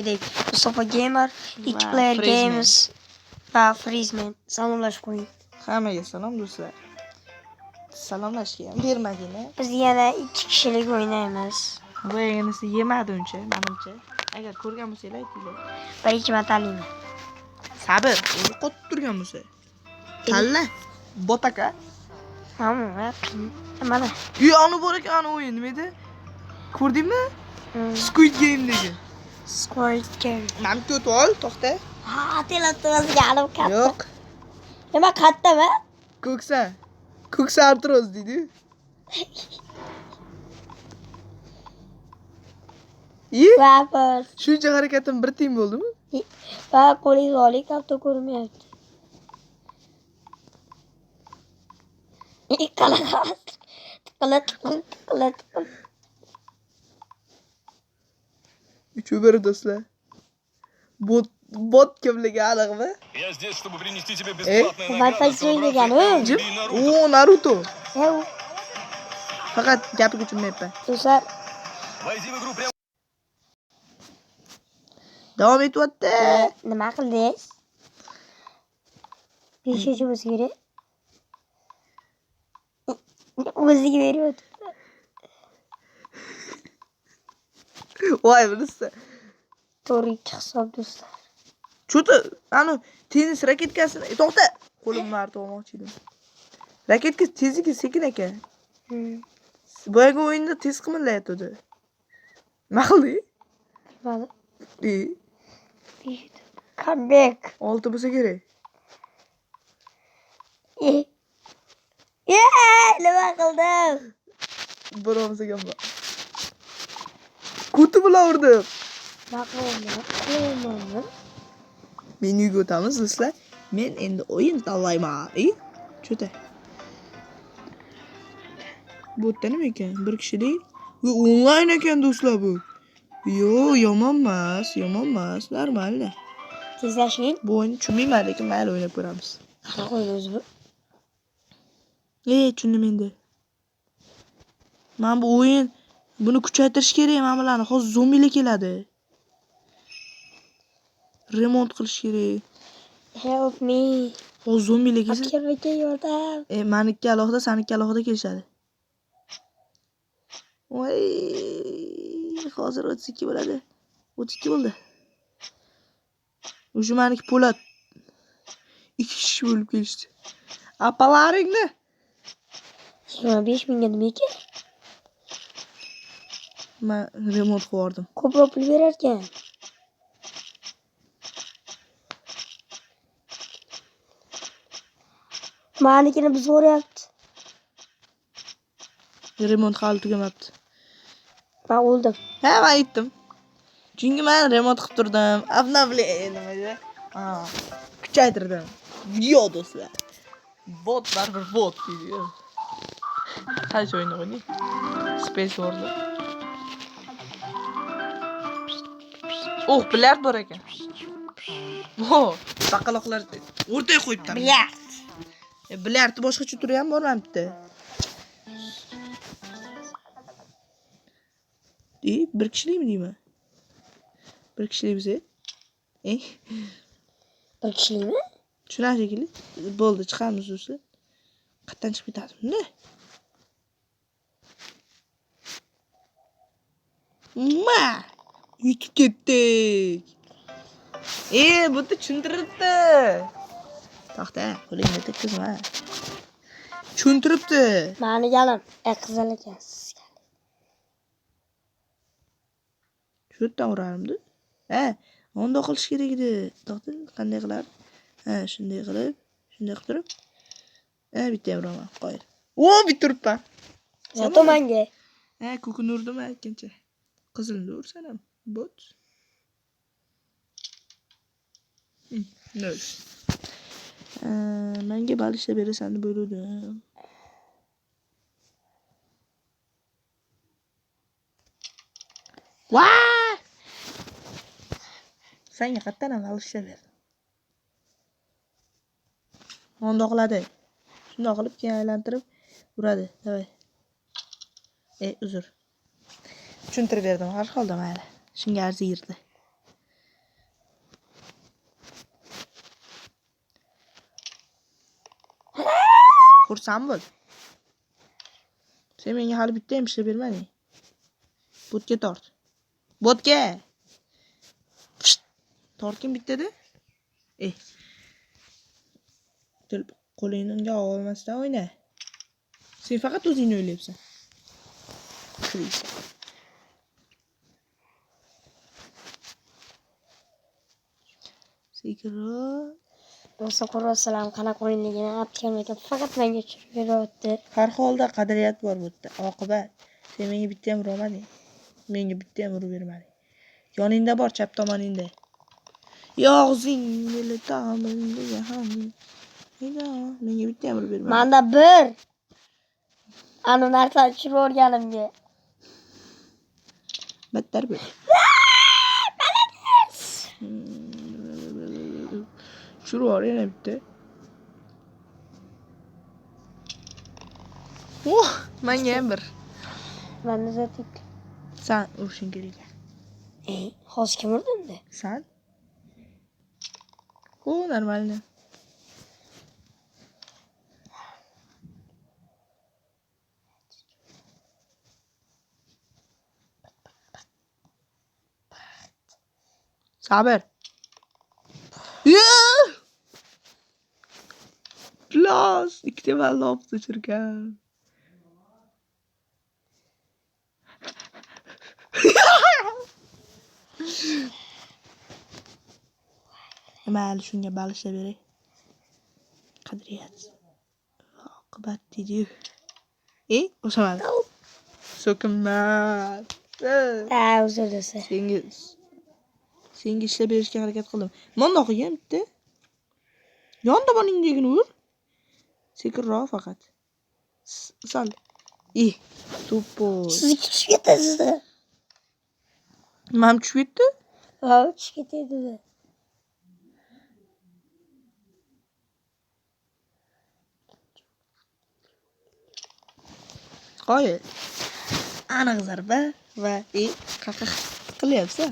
Mustafa Gamer, 2 Player Games va Freezeman. Salomlashib qo'ying. Hammaga salom do'stlar. Salomlashga ham bermadinglar. Biz yana 2 kishilik o'ynaymiz. Boyaginisi yemadi uncha, menimcha. Agar ko'rgan bo'lsanglar aytinglar. Bir ikki matalayman. Sabr, o'zi qotib turgan bo'lsa. Talla. Botaka. Hamma. Mana. Ani bor ekan, ani o'yin nima edi? Ko'rdingmi? Squid Game'dagi. Squid Game. Namni o'tib ol, to'xta. Ha, telefonimizga olib katta. Yo'q. Nima kattami? Ko'ksa artroz deydi. Va bir. Shuncha harakatim bir tiyin bo'ldimi? Va qo'lingiz oling, katta ko'rinmayapti. Tiqilat. Uch bir do'stlar. Bot kimligi aniqmi? Я здесь, чтобы принести тебе бесплатное Wi-Fi joynagan-ku. O, Naruto. Yo'q. Faqat gapiga tushunmayapman. Do'stlar, Войди в игру прямо. Davom etyapti. nima qildingiz? 5-chi bo'lsa kerak. O'ziga beryapti. Voy, bunisi. To'g'ri hisob do'stlar. Cho'ta, ani tennis raketkasini to'xta. Qo'limni artib olmoqchi edim. Raketka tezligi sekin ekan. Boyagi o'yinda tez qimirlayotdi. Nima qildi? Bilmadim. Comeback. 6 bo'lsa kerak. Nima qildim? Birovsiz ekan bu. Quti bilan urdim. Maqolni. Men uyga o'tamiz do'stlar. Men endi o'yin tanlayman. Cho'ta. Bu yerda nima ekan? Bir kishilik. Bu onlayn ekan do'stlar bu. Yo, yomon emas, normal. Tezlashing. Bu o'yinni tushunmayman, lekin mayli o'ynab ko'ramiz. Qanaqa o'yin o'zi bu? Tushundim endi. Men bu o'yin buni kuchaytirish kerak, men bilan hozir zombilar keladi. Remont qilish kerak. Help me. Hozir zombilar kelsa, Akirga yordam. meniki alohida, seniki alohida kelishadi. Voy, hozir 32 bo'ladi. 32 bo'ldi. O'sha meniki po'lat. 2 kishi bo'lib kelishdi. Apalaringni 25 mingga nima ekan? men remont qilib yubordim. Ko'proq pul berar ekan. Manikini buzib o'ryapti. Remont hali tugamabdi. Men o'ldim. Ha, men aytdim. Chunki men remont qilib turdim. Обновление nimaga? Kuchaytirdim. Video do'stlar. Bot baribir bot deydi. Qaysi o'yinni o'ynaydi? Space War'da. Bilyard bor ekan. Chaqaloqlar o'rtaga qo'yibdi. Bilyard. Bilyardni boshqacha turi ham bormabdi. Bir kishilikmi deyman? Bir kishilik bo'lsa? Bir kishilikmi? Shunaqa shekilli. Bo'ldi, chiqamiz do'stlar. Qayerdan chiqib ketadimi? Yutib ketdik. Bu yerda tushuntiribdi. To'xta, qo'lingni tekkizma. Tushuntiribdi. Mani galim, qizil ekan. Shu yerdan urardim-da. Onda qilish kerak edi. To'xta, qanday qilar? Shunday qilib turib. Bitta ham uraman, qo'yil. Bitta uribman. Tomonga. Ko'kni urdim aytgancha. Qizilni ursan ham, bot. Nol. Menga balishta berasan deb o'yladim. Senga qayerdan balishta berdim? Onda qiladi. Shunday qilib keyin aylantirib uradi. Davay. Uzr. Tushuntirib berdim, har holda mayli. Shunga arziyirdi. Xursand bo'l. Sen menga hali bitta ham ishlab bermading. Botga tort. Botga. Tortgin bittada. Qo'lingni unga olmasdan o'yna. Sen faqat o'zingni o'ylayapsan. Sekro. Do'stlar ko'rasizlar qanaqa o'yinligini aytganman, faqat menga tushirib beryapti. Har holda qadriyat bor bu yerda. Oqibat. Sen menga bitta ham urmading. Menga bitta ham urib bermading. Yoningda bor, chap tomoningda. Yog'zingni ta'minga ham. Menga bitta ham urib bermading. Menda bir. Ana narsani tushirib o'rganimga. Battar bo'l. Shuru var yana bitta. Menga ham bir. Menda zatik. Sen urishing kerak. Hozir kim urdi unda? Sen? Нормально. Sabır. Plus. İkide ben laf sıçırken. Mayli shunga balishla beray. Qadriyat. Oqibat dedi. O'shamadi. So'kinmas. Uzr do'stlar. Senga ishlab berishga harakat qildim. Mondoq qilgan bitta. Yon tomoningdagini ur. Sekinroq faqat. Sal. To'po. Siz tushib ketasiz. Mam tushib ketdi? Ha, tushib ketadi. Qo'y. Aniq zarba va qaqaq qilyapsan.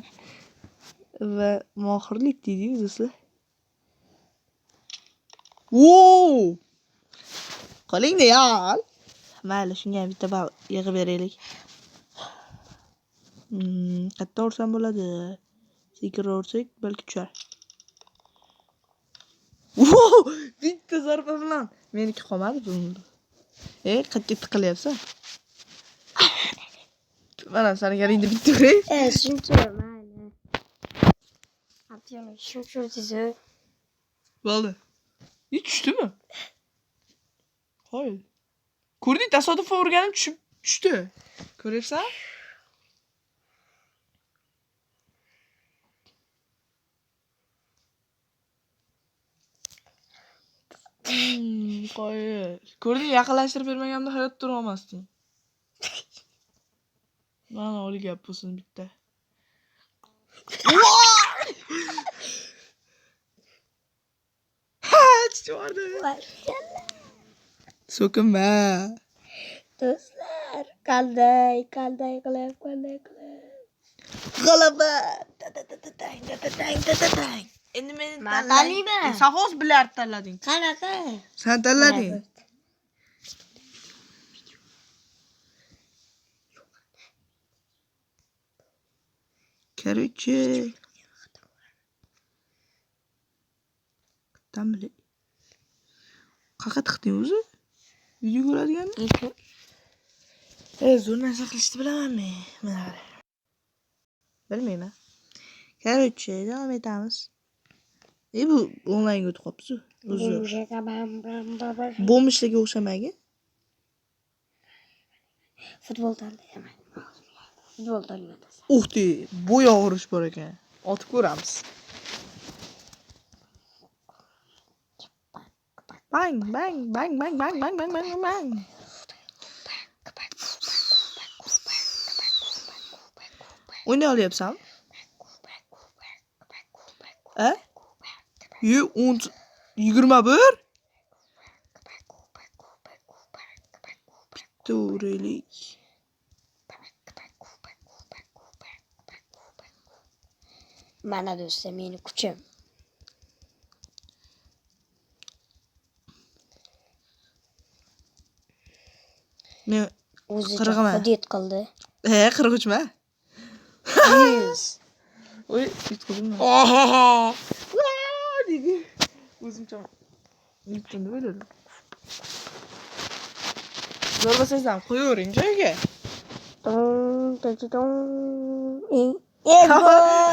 Va mohirlik deydi-yu do'stlar. Wow! Qolingda yal. Mayli, shunga bitta bal yig'ib beraylik. Qayerda ursam bo'ladi? Sekinroq ursak, balki tushar. Wow! Bitta zarba bilan meniki qolmadi bunda. Qayerga tiqilyapsan? Mana seni yaningda bitta uray. Shuncha mayli. Atyo'ni shuncha dizi. Bo'ldi. Tushdimi? Qo'y. Ko'rding, tasodifan urganim tushdi. Ko'ryapsan? Qo'y. Ko'rding, yaqinlashtirib bermaganimda hayot tura olmasding. Mana oli gap bo'lsin bitta. Tushdi. So'kinma. Do'stlar, qanday qilib. G'alaba. Endi meni tanlayman. Sen hozir bilyard tanlading. Qanaqa? Sen tanlading. Короче. Tamli. Qayerga tiqding o'zi? Video ko'radiganmi? Zo'r narsa qilishni bilamanmi? Mana qara. Bilmayman. Короче, davom etamiz. Bu onlayn o'tib qopsiz. O'zi. Bo'lmishlarga o'xshamagi? Futbol tanlayman. Futbol tanlayman. Uxti, bo'yoq urish bor ekan. Otib ko'ramiz. Bang, bang, bang, bang, bang, bang, bang, bang, bang. O'ynay olyapsan? 21. Bitta uraylik. Mana do'stlar, meni kuchim. Men O'zicha qirg'man. hudud qildi. 43mi? 100. Oy, yutqizdim. Dedi. O'zimcha yutdim deb o'yladim. Zo'r bo'lsangiz ham qo'yavering joyiga.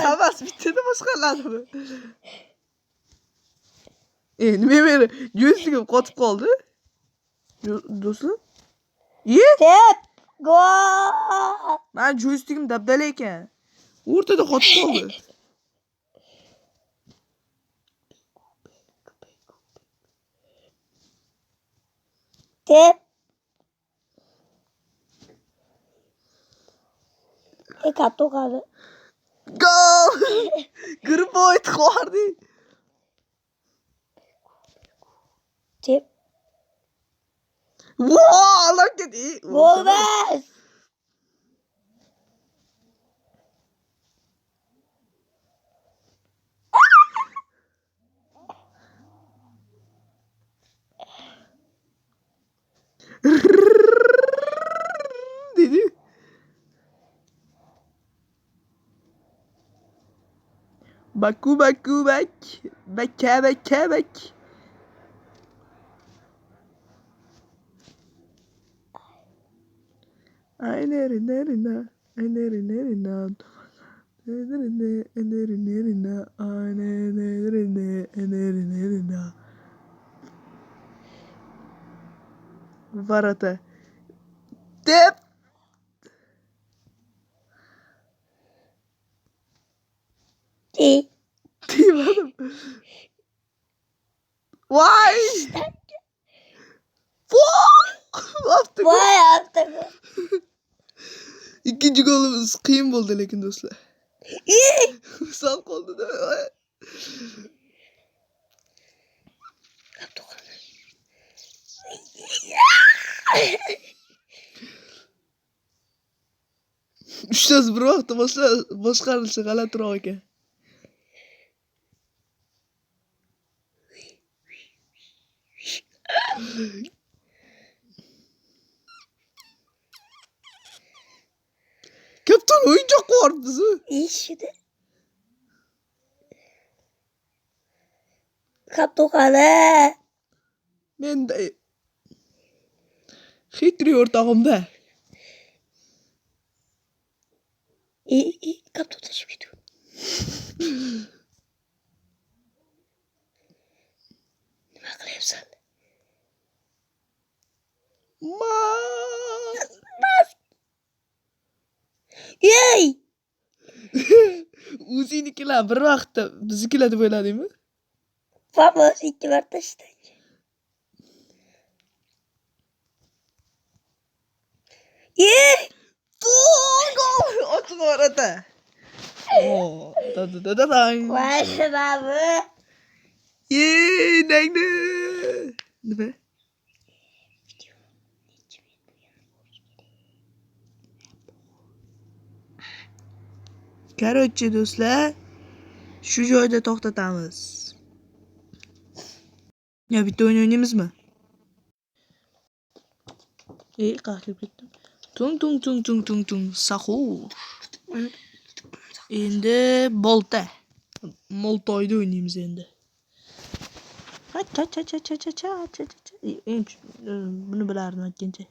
Havas bitdi boshqalarni. Nima meni joystigim qotib qoldi? Do'stlar? Tep. Gol. Men joystigim dabdala ekan. O'rtada qotib qoldi. Tep. Katta qoldi. Gol! Girib oyt qo'rdi. Tep. Voh, lan ketdi. Bo'lmas. Dedi. Baku baku bak. Bak. Ay nerina. Varata. Tep. Demedim. Vay. Yaptık. Vay yaptık. İkinci golümüz kıyım oldu lekin dostlar. Sal oldu değil mi? Uchtasi bir vaqtda boshqarilishi g'alatiroq ekan. Kaptan o'yinchoq qo'yib bizni. İşte. Kaptukale. Menda Hitri o'rtog'imda. Kaptuk taşıp gidiyor. Nima qilyapsan? Yey! O'zingnikilar bir vaqtda biznikilar deb o'yladingmi? Vamos, ikki marta ishlaydi. Yey! Gol! Ochiq orada. Oh, da. Voy nima bu? Nangni. Nima? Короче, do'stlar, shu joyda to'xtatamiz. Ya bitta o'yin o'ynaymizmi? Qahqib ketdim. Tung. Sahur. Endi bolta. Moltoyda o'ynaymiz endi. Cha. Buni bilardim aytgancha.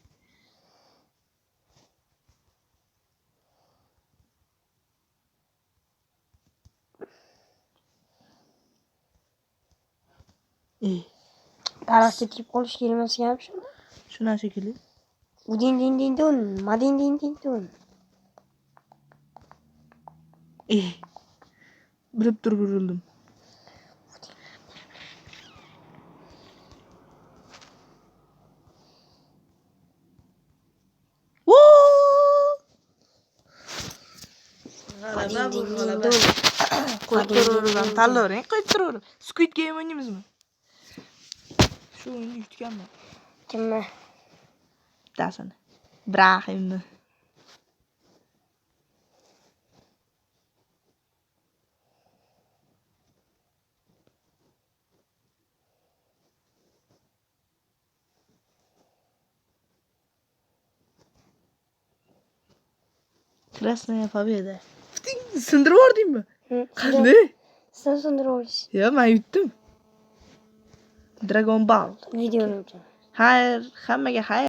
Daraxtga tikib qolish kelmasiga ham shunda. Shu narsa shekilli. Udin-din-din-dun, madin-din-din-dun. Bilib turib urildim. Madin-din-din-dun. Qo'yib turaverib, tanlavering, qo'yib turaverib. Squid Game o'ynaymizmi? Shu o'yinni yutganman. Kimni? Dasani. Ibrahimni. Krasnaya pobeda. Sindirib yubordingmi? Qanday? Sen so'ndirib olish. Yo, men yutdim. Dragon Ball. Videoni uchun. Xayr, hammaga xayr.